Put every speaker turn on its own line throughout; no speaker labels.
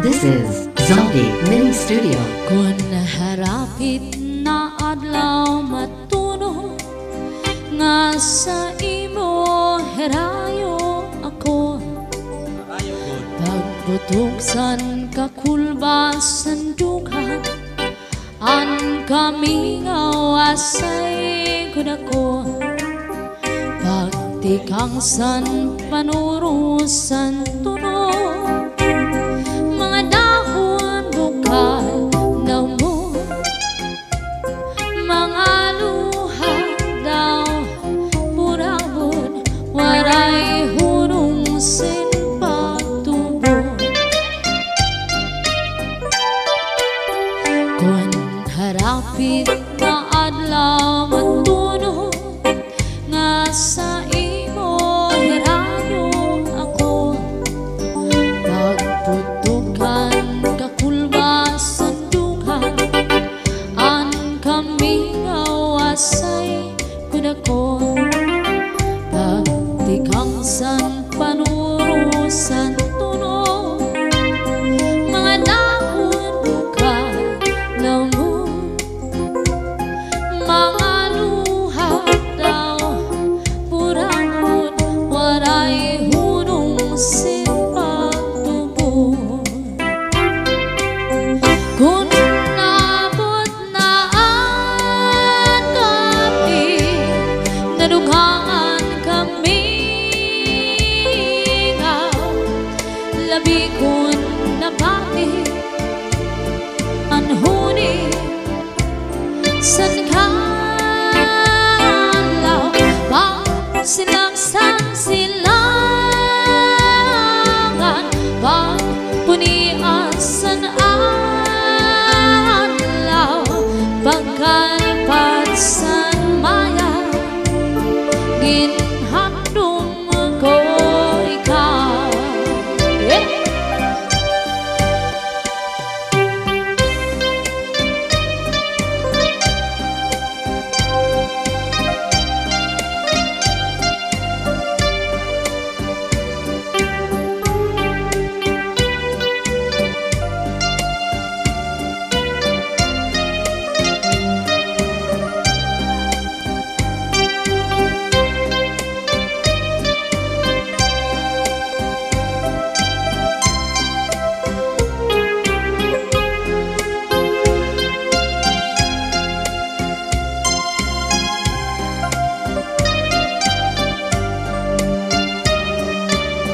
This is Zombie Mini Studio.
Kung naharapit na adlaw matuno nga sa imo herayo ako, pagbutuksan kakulbasan dugan an kamingaw asay kudako, pagtikangsan panurusan tuno mga dahon bukal na mo, mga luha daw purabon waray hunong sin pagtubo. Kung harapit na adlaw matuno nga sa imo herayo ako, pagputukan kakulbasan dugan an kamingaw asay kudako, pagtikangsan panurusan tuno mga dahon bukal na mo, mga luha daw purabon waray hunong sin pagtubo. Kung nabot na ang gabi, nadughangan kami labi kun nabati ang huni san kalaw pa sinaksan silangan pag puniasan alaw pagkalpad san maya ginhandong ko ikaw.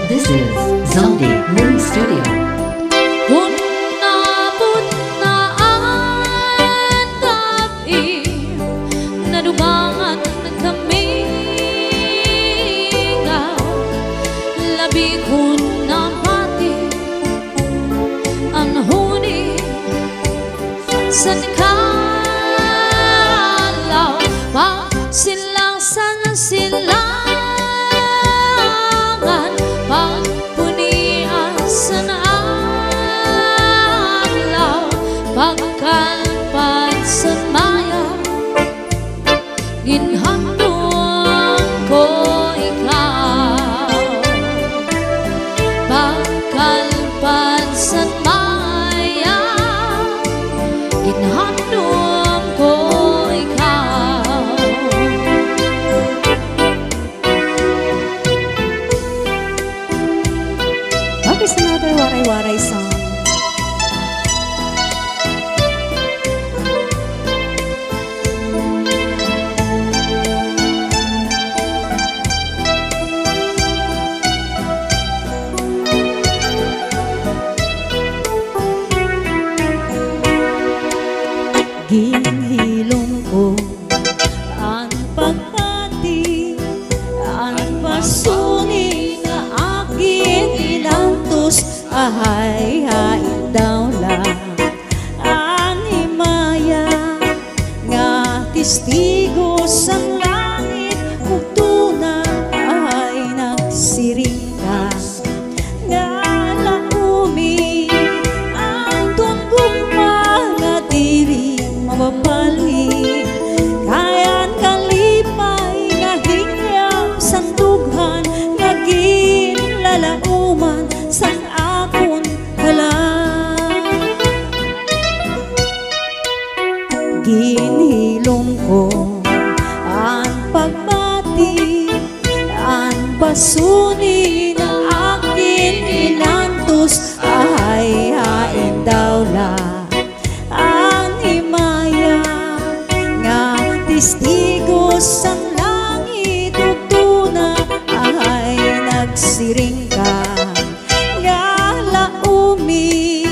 This is Zombie Mini Studio.
Kung nabot na ang gabi, nadugangan kami labi kun nabati ang huni san kalaw pa silang san silangan pag puniasan alaw pagkalpad san maya ginhandong ko ikaw, pagkalpad san maya ginhandong ko ikaw.
Here's another waray-waray song. Ginhilom ko ang pagpati, ang pasuni na aking inantos, ahay hain daw lang ang himaya nga testigo sa langit, ug tunay ay nagsiring ka nga laumi ang tunggong mga diri mababali, kayan kalipay nga hingyam sandughan nga ginlalauman sang akon kalan. basunin na akin inantos, ay hain daw la ang himaya nga testigos sang langit ug tuna, ay nagsiring ka nga laumi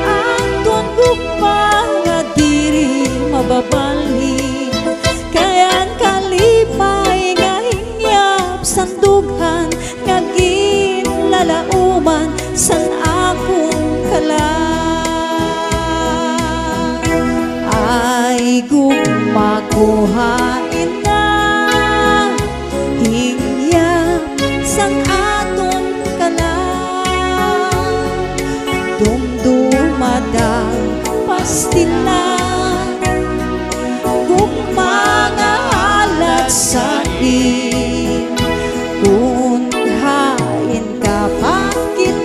ang gugma nga diri mababalhin, kayan kalipay nga hinyap sandughan nga ginlalauman san akong kalan, ay gugma kuhain na hinyap sang aton kalan, dumdumadang pastilan gugma nga halat sa akin, kung hain ka bakit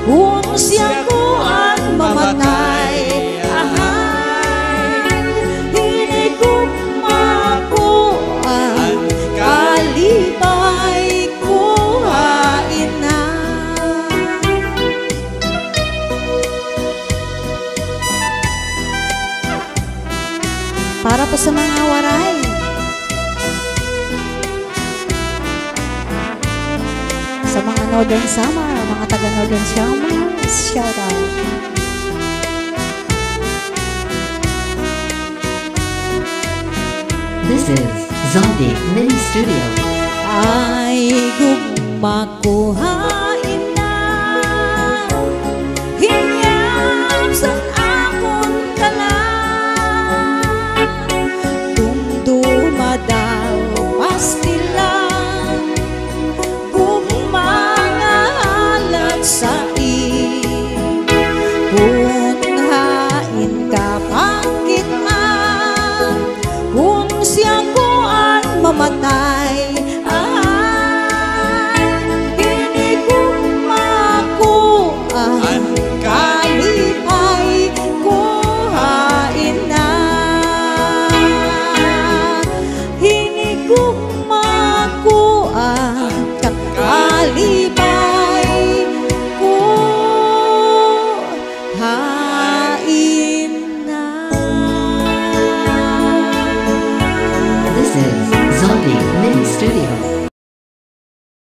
kung siya ko ang mamatay, ahay hinigugma ko ang kalipay kuhain na. Para po sa mga waray, sa mga Northern Summer, mga taga Northern Summer, shout out.
This is Zaldi Mini Studio.
Ay gugma ko